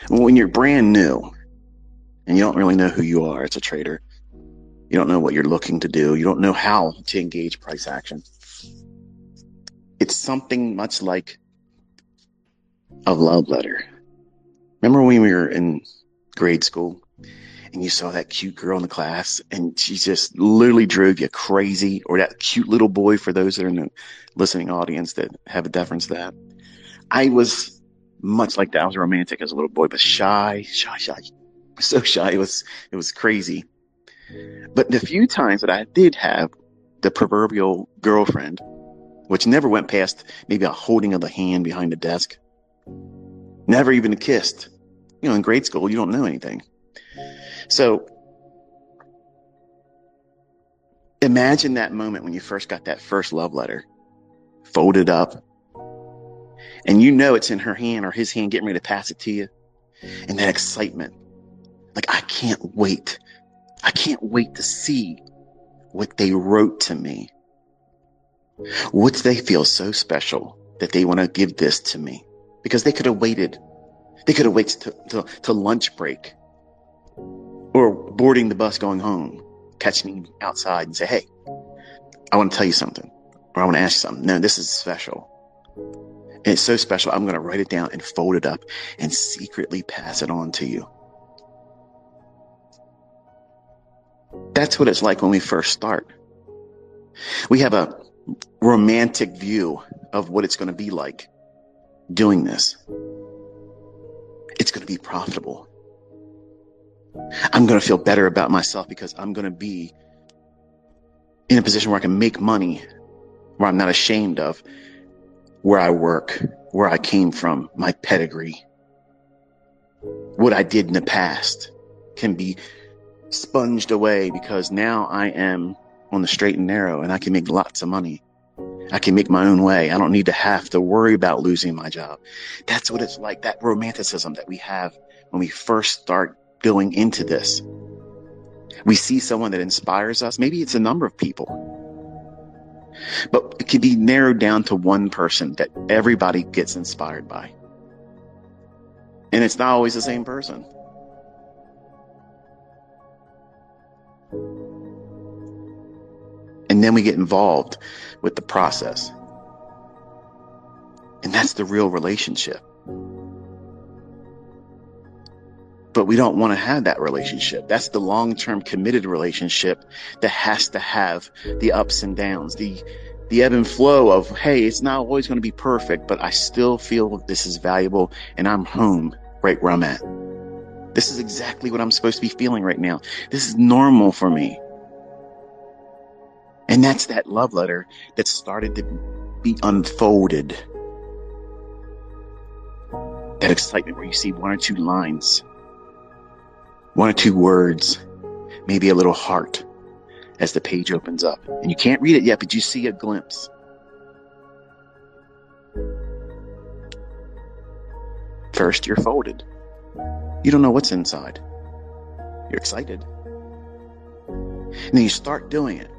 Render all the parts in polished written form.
When you're brand new and you don't really know who you are as a trader, you don't know what you're looking to do, you don't know how to engage price action. It's something much like a love letter. Remember when we were in grade school and you saw that cute girl in the class and she just literally drove you crazy, or that cute little boy, for those that are in the listening audience that have a deference to that. I was much like that. I was romantic as a little boy, but shy, so shy. It was crazy. But the few times that I did have the proverbial girlfriend, which never went past maybe a holding of the hand behind the desk, never even kissed. In grade school, you don't know anything. So imagine that moment when you first got that first love letter, folded up, and it's in her hand or his hand getting ready to pass it to you. And that excitement. Like, I can't wait. I can't wait to see what they wrote to me. What do they feel so special that they want to give this to me? Because they could have waited. They could have waited to lunch break or boarding the bus going home, catching me outside and say, hey, I want to tell you something, or I want to ask you something. No, this is special. And it's so special, I'm going to write it down and fold it up and secretly pass it on to you. That's what it's like when we first start. We have a romantic view of what it's going to be like doing this. It's going to be profitable. I'm going to feel better about myself because I'm going to be in a position where I can make money, where I'm not ashamed of where I work, where I came from, my pedigree. What I did in the past can be sponged away because now I am on the straight and narrow and I can make lots of money. I can make my own way. I don't need to have to worry about losing my job. That's what it's like, that romanticism that we have when we first start going into this. We see someone that inspires us. Maybe it's a number of people, but it can be narrowed down to one person that everybody gets inspired by. And it's not always the same person. And then we get involved with the process. And that's the real relationship. But we don't want to have that relationship. That's the long-term committed relationship that has to have the ups and downs, the ebb and flow of, hey, it's not always going to be perfect, but I still feel this is valuable and I'm home right where I'm at. This is exactly what I'm supposed to be feeling right now. This is normal for me. And that's that love letter that started to be unfolded. That excitement where you see one or two lines, one or two words, maybe a little heart as the page opens up. And you can't read it yet, but you see a glimpse. First, you're folded. You don't know what's inside. You're excited. And then you start doing it.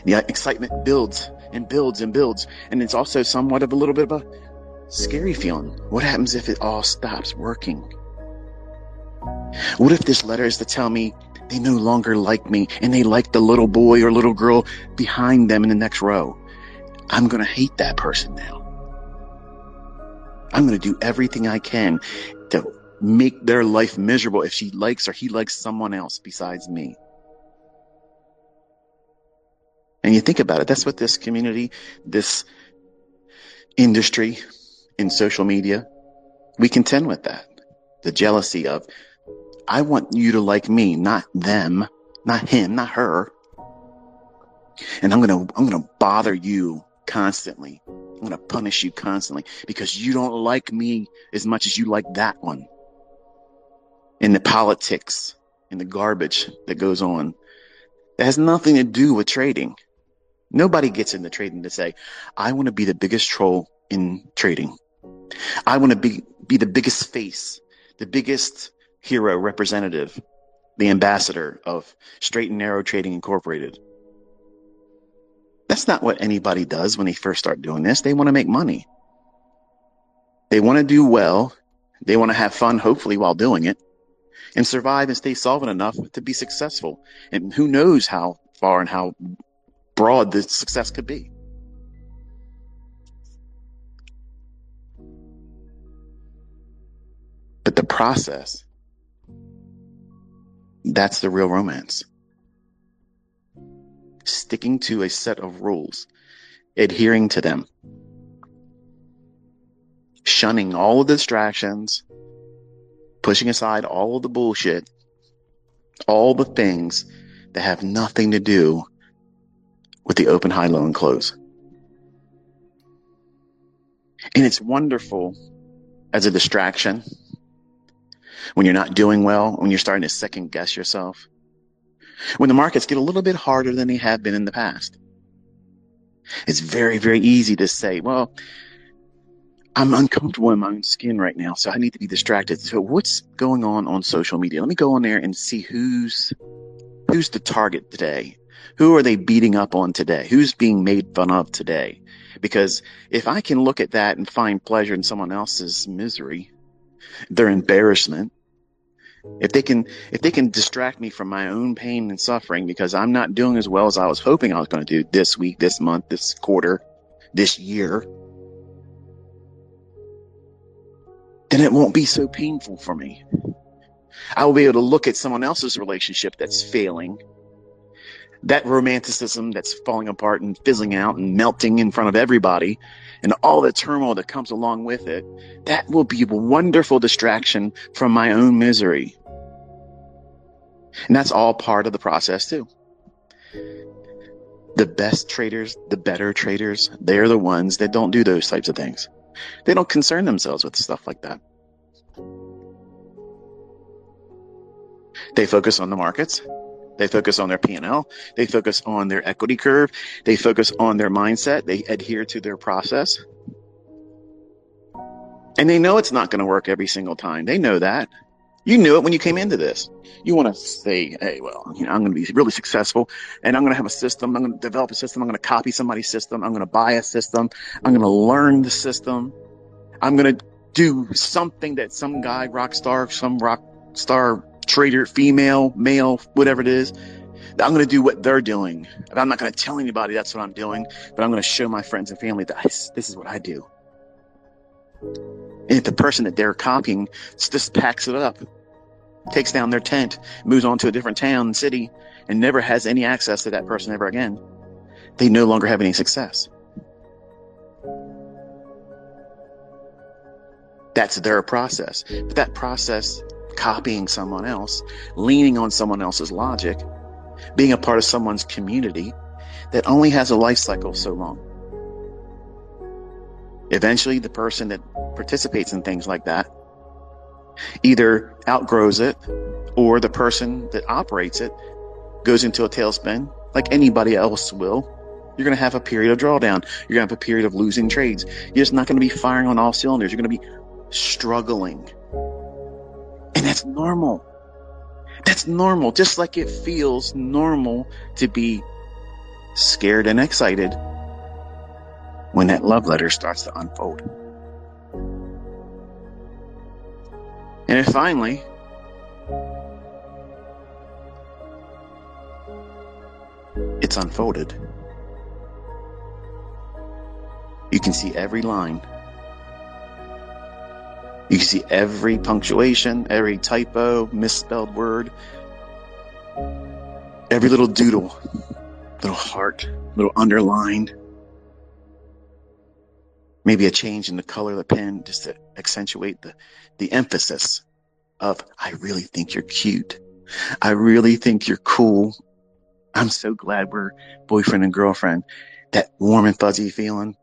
The excitement builds and builds and builds. And it's also somewhat of a little bit of a scary feeling. What happens if it all stops working? What if this letter is to tell me they no longer like me and they like the little boy or little girl behind them in the next row? I'm going to hate that person now. I'm going to do everything I can to make their life miserable if she likes or he likes someone else besides me. And you think about it, that's what this community, this industry in social media, we contend with that. The jealousy of, I want you to like me, not them, not him, not her. And I'm gonna bother you constantly. I'm gonna punish you constantly because you don't like me as much as you like that one. And the politics and the garbage that goes on, that has nothing to do with trading. Nobody gets into trading to say, I want to be the biggest troll in trading. I want to be the biggest face, the biggest hero representative, the ambassador of Straight and Narrow Trading Incorporated. That's not what anybody does when they first start doing this. They want to make money. They want to do well. They want to have fun, hopefully, while doing it, and survive and stay solvent enough to be successful. And who knows how far and how broad the success could be. But the process, that's the real romance. Sticking to a set of rules, adhering to them, shunning all of the distractions, pushing aside all of the bullshit, all the things that have nothing to do with the open, high, low, and close. And it's wonderful as a distraction when you're not doing well, when you're starting to second guess yourself, when the markets get a little bit harder than they have been in the past. It's very, very easy to say, well, I'm uncomfortable in my own skin right now, so I need to be distracted. So what's going on social media? Let me go on there and see who's the target today. Who are they beating up on today? Who's being made fun of today? Because if I can look at that and find pleasure in someone else's misery, their embarrassment, if they can distract me from my own pain and suffering because I'm not doing as well as I was hoping I was going to do this week, this month, this quarter, this year, then it won't be so painful for me. I will be able to look at someone else's relationship that's failing, that romanticism that's falling apart and fizzling out and melting in front of everybody, and all the turmoil that comes along with it. That will be a wonderful distraction from my own misery. And that's all part of the process too. The best traders, the better traders, they're the ones that don't do those types of things. They don't concern themselves with stuff like that. They focus on the markets. They focus on their P&L. They focus on their equity curve. They focus on their mindset. They adhere to their process. And they know it's not going to work every single time. They know that. You knew it when you came into this. You want to say, hey, well, I'm going to be really successful and I'm going to have a system. I'm going to develop a system. I'm going to copy somebody's system. I'm going to buy a system. I'm going to learn the system. I'm going to do something that some guy, some rock star trader, female, male, whatever it is. I'm going to do what they're doing. I'm not going to tell anybody that's what I'm doing, but I'm going to show my friends and family that this is what I do. And if the person that they're copying just packs it up, takes down their tent, moves on to a different town, city, and never has any access to that person ever again, they no longer have any success. That's their process. But that process, copying someone else, leaning on someone else's logic, being a part of someone's community, that only has a life cycle so long. Eventually, the person that participates in things like that either outgrows it, or the person that operates it goes into a tailspin like anybody else will. You're going to have a period of drawdown. You're going to have a period of losing trades. You're just not going to be firing on all cylinders. You're going to be struggling. And that's normal. That's normal. Just like it feels normal to be scared and excited when that love letter starts to unfold. And then finally, it's unfolded. You can see every line. You can see every punctuation, every typo, misspelled word, every little doodle, little heart, little underlined. Maybe a change in the color of the pen just to accentuate the emphasis of, I really think you're cute. I really think you're cool. I'm so glad we're boyfriend and girlfriend. That warm and fuzzy feeling.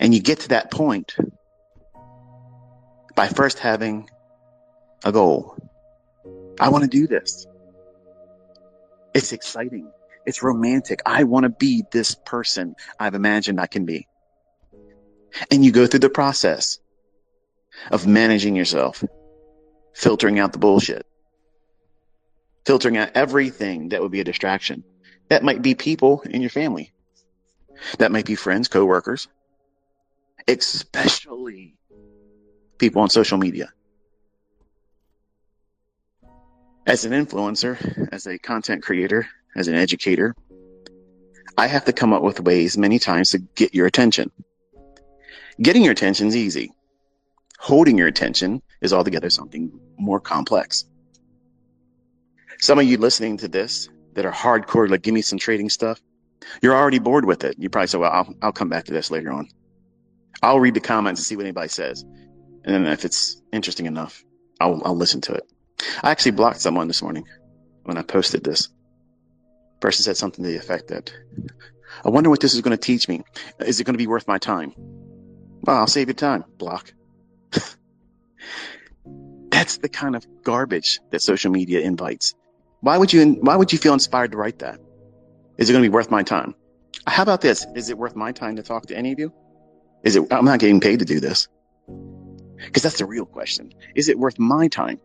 And you get to that point by first having a goal. I want to do this. It's exciting. It's romantic. I want to be this person I've imagined I can be. And you go through the process of managing yourself, filtering out the bullshit, filtering out everything that would be a distraction. That might be people in your family. That might be friends, coworkers. especially people on social media. As an influencer, as a content creator, as an educator, I have to come up with ways many times to get your attention. Getting your attention is easy. Holding your attention is altogether something more complex. Some of you listening to this that are hardcore, like give me some trading stuff, you're already bored with it. You probably say, well, I'll come back to this later on. I'll read the comments and see what anybody says. And then if it's interesting enough, I'll listen to it. I actually blocked someone this morning when I posted this. Person said something to the effect that, I wonder what this is going to teach me. Is it going to be worth my time? Well, I'll save you time. Block. That's the kind of garbage that social media invites. Why would you feel inspired to write that? Is it going to be worth my time? How about this? Is it worth my time to talk to any of you? I'm not getting paid to do this. Because that's the real question. Is it worth my time?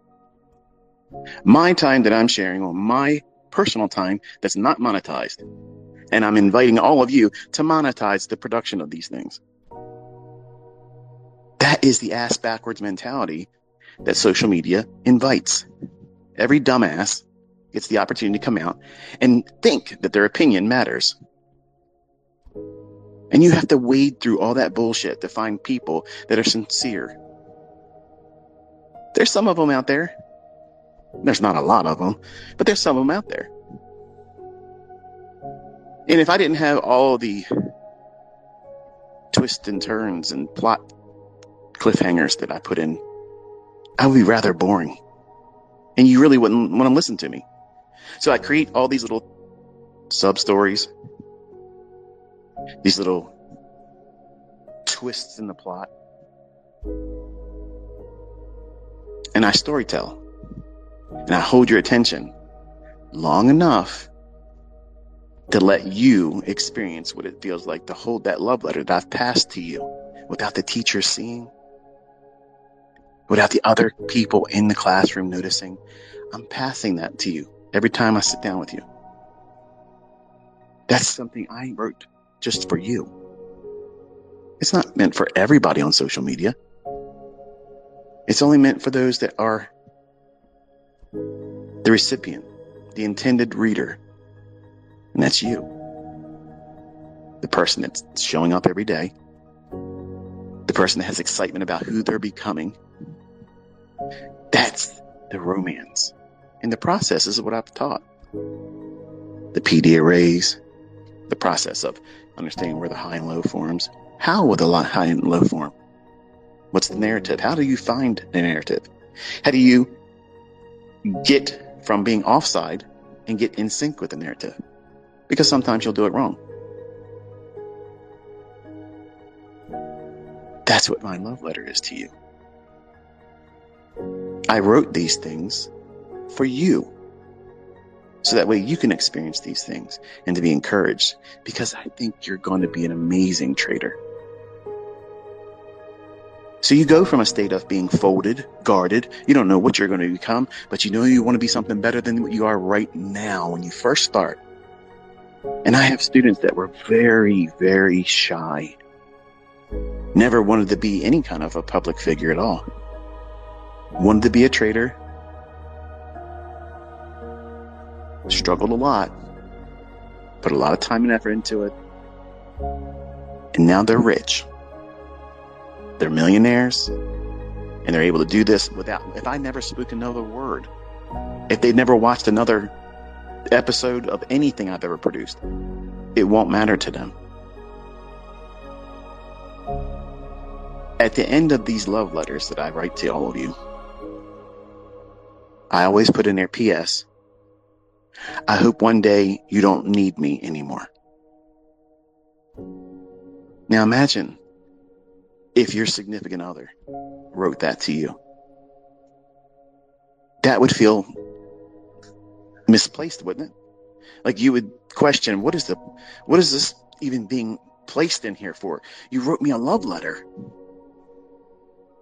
My time that I'm sharing, or my personal time that's not monetized. And I'm inviting all of you to monetize the production of these things. That is the ass backwards mentality that social media invites. Every dumbass gets the opportunity to come out and think that their opinion matters. And you have to wade through all that bullshit to find people that are sincere. There's some of them out there. There's not a lot of them, but there's some of them out there. And if I didn't have all the twists and turns and plot cliffhangers that I put in, I would be rather boring. And you really wouldn't want to listen to me. So I create all these little sub-stories, these little twists in the plot. And I storytell. And I hold your attention long enough to let you experience what it feels like to hold that love letter that I've passed to you without the teacher seeing, without the other people in the classroom noticing. I'm passing that to you every time I sit down with you. That's something I wrote just for you. It's not meant for everybody on social media. It's only meant for those that are the recipient, the intended reader. And that's you. The person that's showing up every day. The person that has excitement about who they're becoming. That's the romance. And the process is what I've taught. The PD arrays, the process of understanding where the high and low forms. How will the high and low form? What's the narrative? How do you find the narrative? How do you get from being offside and get in sync with the narrative? Because sometimes you'll do it wrong. That's what my love letter is to you. I wrote these things for you. So that way you can experience these things and to be encouraged, because I think you're going to be an amazing trader. So you go from a state of being folded, guarded. You don't know what you're going to become, but you know you want to be something better than what you are right now when you first start. And I have students that were very, very shy. Never wanted to be any kind of a public figure at all. Wanted to be a trader. Struggled a lot. Put a lot of time and effort into it. And now they're rich. They're millionaires. And they're able to do this without, if I never spoke another word, if they've never watched another episode of anything I've ever produced, it won't matter to them. At the end of these love letters that I write to all of you, I always put in there, P.S. I hope one day you don't need me anymore. Now imagine if your significant other wrote that to you. That would feel misplaced, wouldn't it? Like you would question, what is this even being placed in here for? You wrote me a love letter.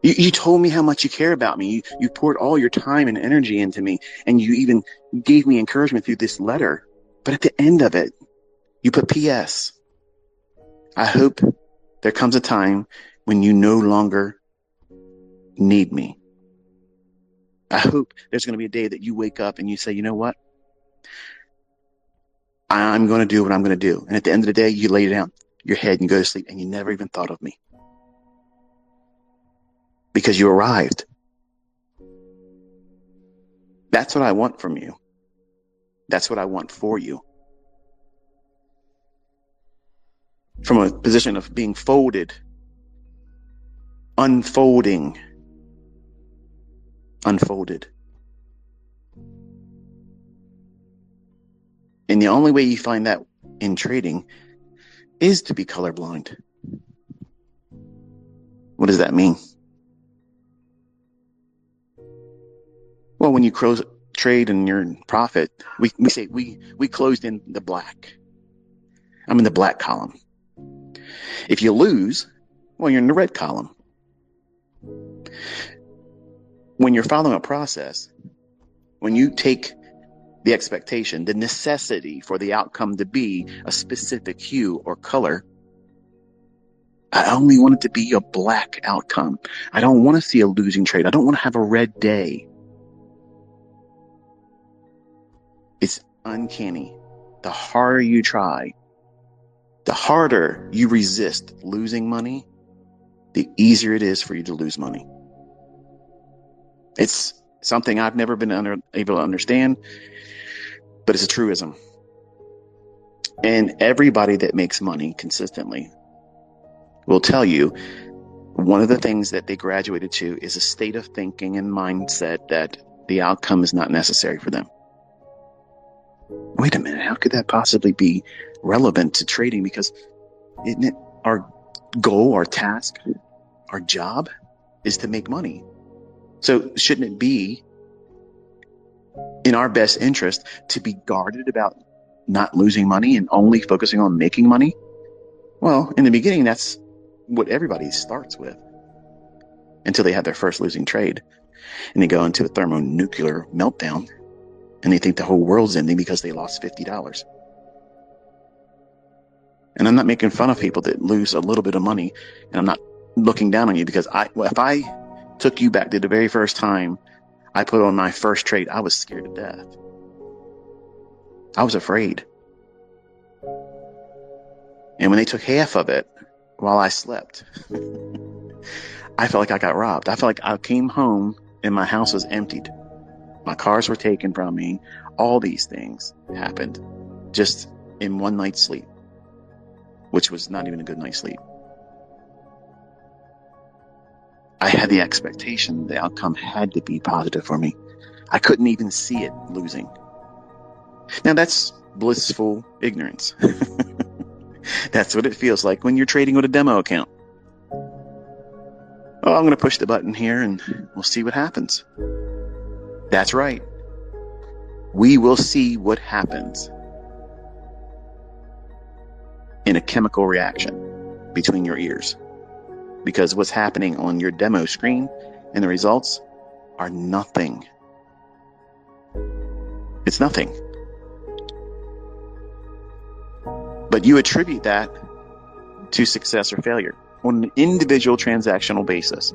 You told me how much you care about me. You poured all your time and energy into me, and you even gave me encouragement through this letter. But at the end of it, you put P.S. I hope there comes a time when you no longer need me. I hope there's going to be a day that you wake up and you say, you know what? I'm going to do what I'm going to do. And at the end of the day, you lay down your head and you go to sleep and you never even thought of me because you arrived. That's what I want from you. That's what I want for you. From a position of being folded, unfolding, unfolded. And the only way you find that in trading is to be colorblind. What does that mean? Well, when you trade and you're in profit, we say we closed in the black. I'm in the black column. If you lose, well, you're in the red column. When you're following a process, when you take the expectation, the necessity for the outcome to be a specific hue or color, I only want it to be a black outcome. I don't want to see a losing trade. I don't want to have a red day. It's uncanny. The harder you try, the harder you resist losing money, the easier it is for you to lose money. It's something I've never been able to understand, but it's a truism. And everybody that makes money consistently will tell you one of the things that they graduated to is a state of thinking and mindset that the outcome is not necessary for them. Wait a minute, how could that possibly be relevant to trading? Because isn't it our goal, our task, our job is to make money? So shouldn't it be in our best interest to be guarded about not losing money and only focusing on making money? Well, in the beginning, that's what everybody starts with until they have their first losing trade and they go into a thermonuclear meltdown and they think the whole world's ending because they lost $50. And I'm not making fun of people that lose a little bit of money, and I'm not looking down on you because if I took you back to the very first time I put on my first trade, I was scared to death. I was afraid. And when they took half of it while I slept, I felt like I got robbed. I felt like I came home and my house was emptied. My cars were taken from me. All these things happened just in one night's sleep, which was not even a good night's sleep. I had the expectation the outcome had to be positive for me. I couldn't even see it losing. Now that's blissful ignorance. That's what it feels like when you're trading with a demo account. Oh, I'm going to push the button here and we'll see what happens. That's right. We will see what happens in a chemical reaction between your ears. Because what's happening on your demo screen and the results are nothing. It's nothing. But you attribute that to success or failure on an individual transactional basis.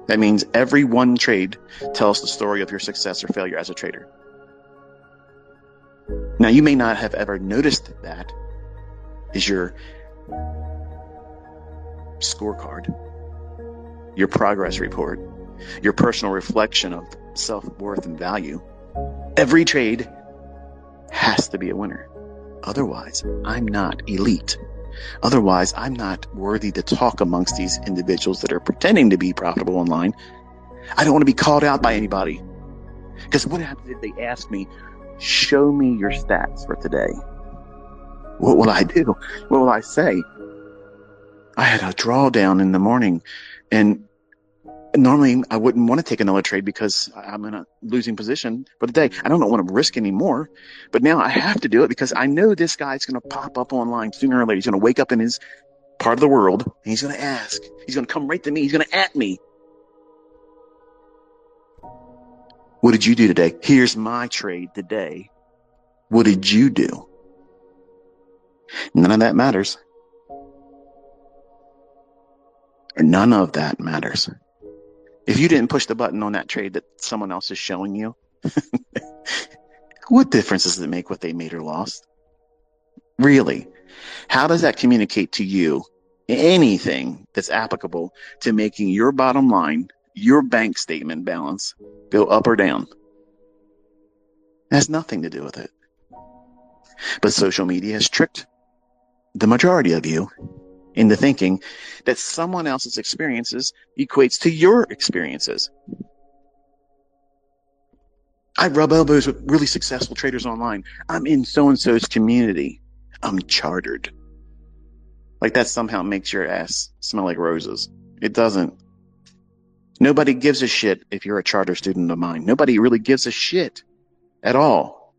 That means every one trade tells the story of your success or failure as a trader. Now, you may not have ever noticed that is your scorecard, your progress report, your personal reflection of self-worth and value. Every trade has to be a winner. Otherwise, I'm not elite. Otherwise, I'm not worthy to talk amongst these individuals that are pretending to be profitable online. I don't want to be called out by anybody. Because what happens if they ask me, show me your stats for today? What will I do? What will I say? I had a drawdown in the morning, and normally I wouldn't want to take another trade because I'm in a losing position for the day. I don't want to risk anymore, but now I have to do it because I know this guy's going to pop up online sooner or later. He's going to wake up in his part of the world and he's going to ask. He's going to come right to me. He's going to at me. What did you do today? Here's my trade today. What did you do? None of that matters. None of that matters. If you didn't push the button on that trade that someone else is showing you, what difference does it make what they made or lost? Really? How does that communicate to you anything that's applicable to making your bottom line, your bank statement balance, go up or down? It has nothing to do with it. But social media has tricked the majority of you into thinking that someone else's experiences equates to your experiences. I rub elbows with really successful traders online. I'm in so-and-so's community. I'm chartered. Like that somehow makes your ass smell like roses. It doesn't. Nobody gives a shit if you're a charter student of mine. Nobody really gives a shit at all.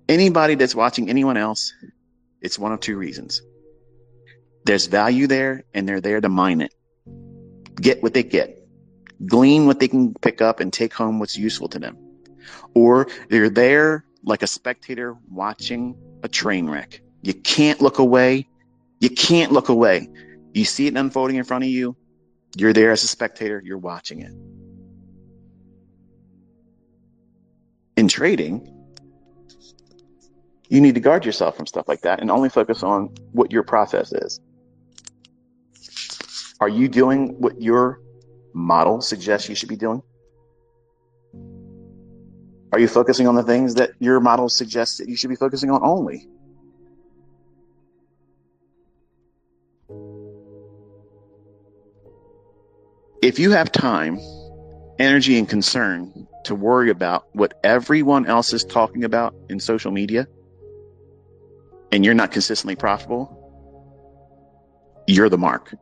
Anybody that's watching anyone else, it's one of two reasons. There's value there, and they're there to mine it. Get what they get. Glean what they can pick up and take home what's useful to them. Or they're there like a spectator watching a train wreck. You can't look away. You can't look away. You see it unfolding in front of you. You're there as a spectator. You're watching it. In trading, you need to guard yourself from stuff like that and only focus on what your process is. Are you doing what your model suggests you should be doing? Are you focusing on the things that your model suggests that you should be focusing on only? If you have time, energy, and concern to worry about what everyone else is talking about in social media, and you're not consistently profitable, you're the mark.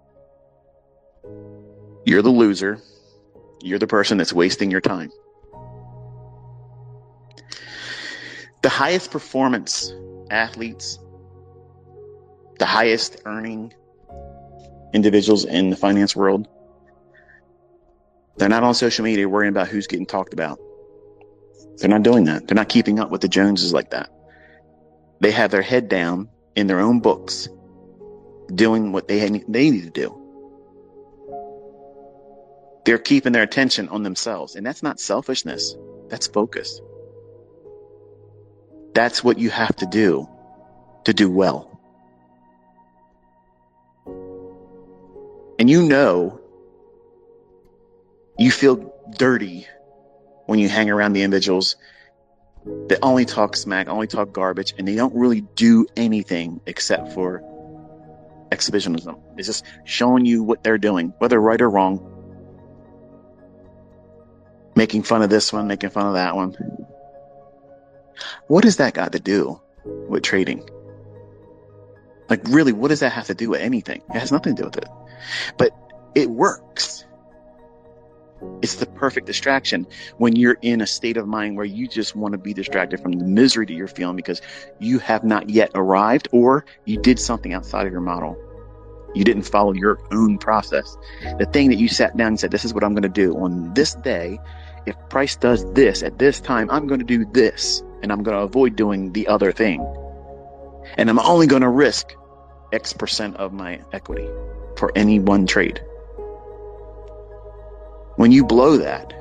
You're the loser. You're the person that's wasting your time. The highest performance athletes, the highest earning individuals in the finance world, they're not on social media worrying about who's getting talked about. They're not doing that. They're not keeping up with the Joneses like that. They have their head down in their own books, doing what they need to do. They're keeping their attention on themselves. And that's not selfishness. That's focus. That's what you have to do well. And you feel dirty when you hang around the individuals that only talk smack, only talk garbage, and they don't really do anything except for exhibitionism. It's just showing you what they're doing, whether right or wrong. Making fun of this one, making fun of that one. What does that got to do with trading? Like, really, what does that have to do with anything? It has nothing to do with it. But it works. It's the perfect distraction when you're in a state of mind where you just want to be distracted from the misery that you're feeling because you have not yet arrived, or you did something outside of your model. You didn't follow your own process. The thing that you sat down and said, this is what I'm going to do on this day. If price does this at this time, I'm going to do this, and I'm going to avoid doing the other thing. And I'm only going to risk X percent of my equity for any one trade. When you blow that,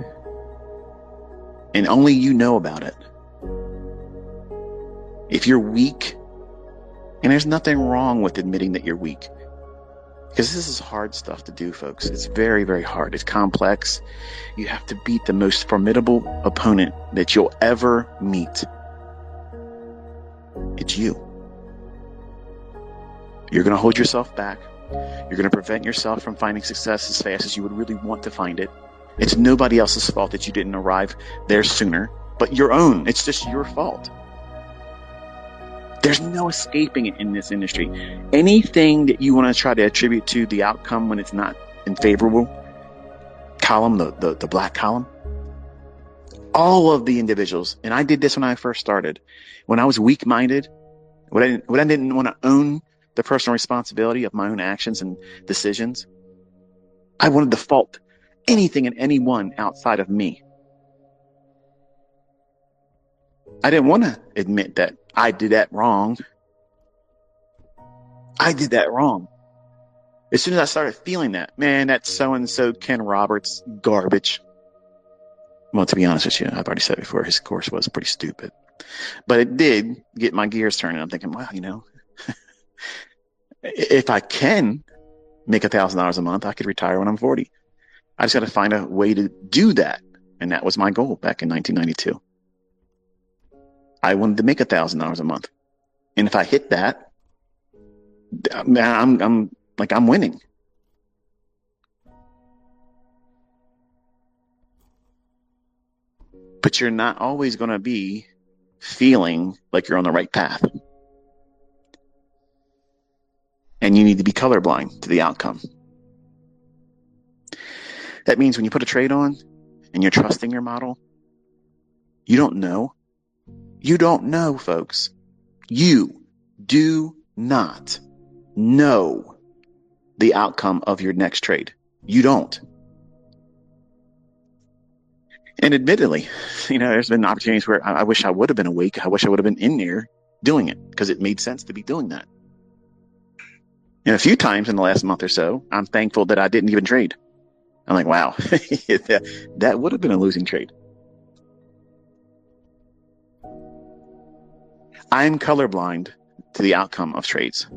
and only you know about it, if you're weak, and there's nothing wrong with admitting that you're weak, because this is hard stuff to do, folks. It's very, very hard. It's complex. You have to beat the most formidable opponent that you'll ever meet. It's you. You're going to hold yourself back. You're going to prevent yourself from finding success as fast as you would really want to find it. It's nobody else's fault that you didn't arrive there sooner, but your own. It's just your fault. There's no escaping it in this industry. Anything that you want to try to attribute to the outcome when it's not in favorable column, the black column, all of the individuals, and I did this when I first started, when I was weak-minded, when I didn't want to own the personal responsibility of my own actions and decisions, I wanted to fault anything and anyone outside of me. I didn't want to admit that I did that wrong. I did that wrong. As soon as I started feeling that, man, that so-and-so Ken Roberts garbage. Well, to be honest with you, I've already said before, his course was pretty stupid. But it did get my gears turning. I'm thinking, well, if I can make $1,000 a month, I could retire when I'm 40. I just got to find a way to do that. And that was my goal back in 1992. I wanted to make $1,000 a month. And if I hit that, man, I'm winning. But you're not always going to be feeling like you're on the right path. And you need to be colorblind to the outcome. That means when you put a trade on and you're trusting your model, you don't know. You don't know, folks. You do not know the outcome of your next trade. You don't. And admittedly, there's been opportunities where I wish I would have been awake. I wish I would have been in there doing it because it made sense to be doing that. And a few times in the last month or so, I'm thankful that I didn't even trade. I'm like, wow, that would have been a losing trade. I'm colorblind to the outcome of trades.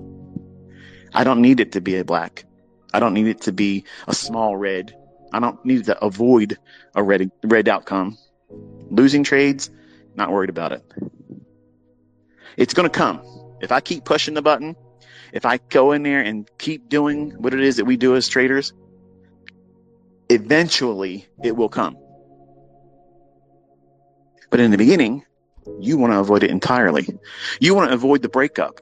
I don't need it to be a black. I don't need it to be a small red. I don't need to avoid a red outcome. Losing trades, not worried about it. It's going to come. If I keep pushing the button, if I go in there and keep doing what it is that we do as traders, eventually it will come. But in the beginning, you want to avoid it entirely. You want to avoid the breakup.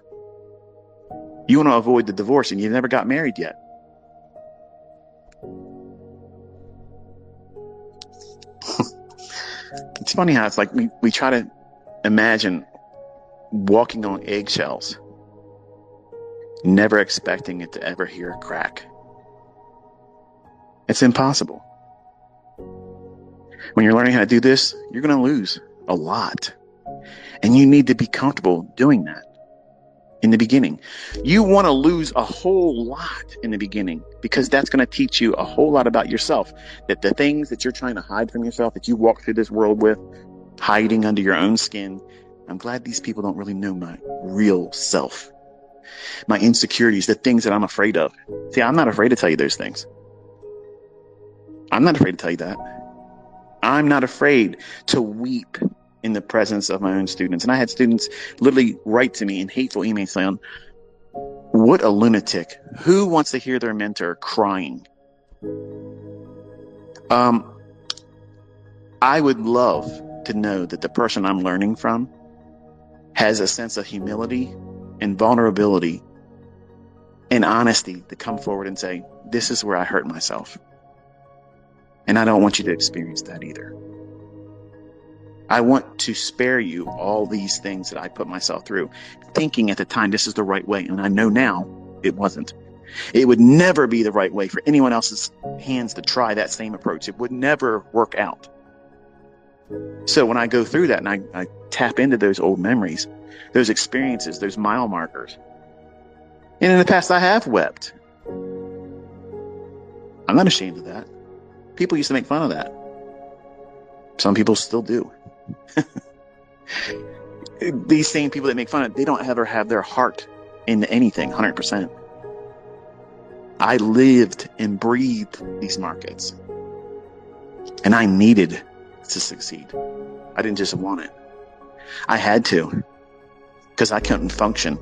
You want to avoid the divorce, and you never got married yet. It's funny how it's like we try to imagine walking on eggshells, never expecting it to ever hear a crack. It's impossible. When you're learning how to do this, you're going to lose a lot. And you need to be comfortable doing that in the beginning. You want to lose a whole lot in the beginning because that's going to teach you a whole lot about yourself. That the things that you're trying to hide from yourself, that you walk through this world with, hiding under your own skin. I'm glad these people don't really know my real self. My insecurities, the things that I'm afraid of. See, I'm not afraid to tell you those things. I'm not afraid to tell you that. I'm not afraid to weep in the presence of my own students. And I had students literally write to me in hateful emails saying, what a lunatic. Who wants to hear their mentor crying? I would love to know that the person I'm learning from has a sense of humility and vulnerability and honesty to come forward and say, this is where I hurt myself. And I don't want you to experience that either. I want to spare you all these things that I put myself through, thinking at the time this is the right way. And I know now it wasn't. It would never be the right way for anyone else's hands to try that same approach. It would never work out. So when I go through that and I tap into those old memories, those experiences, those mile markers. And in the past, I have wept. I'm not ashamed of that. People used to make fun of that. Some people still do. These same people that make fun of it, they don't ever have their heart into anything 100%. I lived and breathed these markets. And I needed to succeed. I didn't just want it. I had to. Because I couldn't function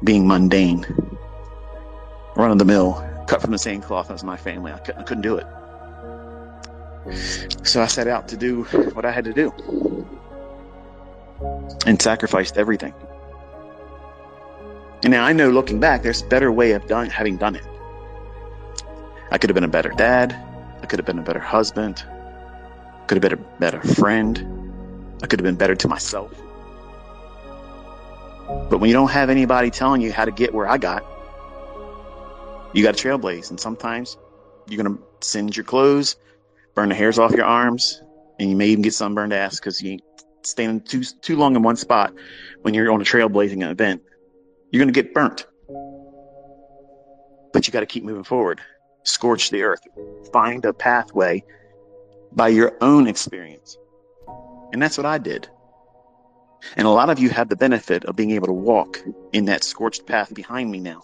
being mundane. Run of the mill, cut from the same cloth as my family. I couldn't do it. So I set out to do what I had to do. And sacrificed everything. And now I know looking back, there's a better way of having done it. I could have been a better dad. I could have been a better husband. Could have been a better friend. I could have been better to myself. But when you don't have anybody telling you how to get where I got, you got to trailblaze. And sometimes you're going to singe your clothes, burn the hairs off your arms, and you may even get sunburned ass because you ain't standing too long in one spot when you're on a trailblazing event. You're going to get burnt. But you got to keep moving forward. Scorch the earth. Find a pathway by your own experience. And that's what I did. And a lot of you have the benefit of being able to walk in that scorched path behind me now.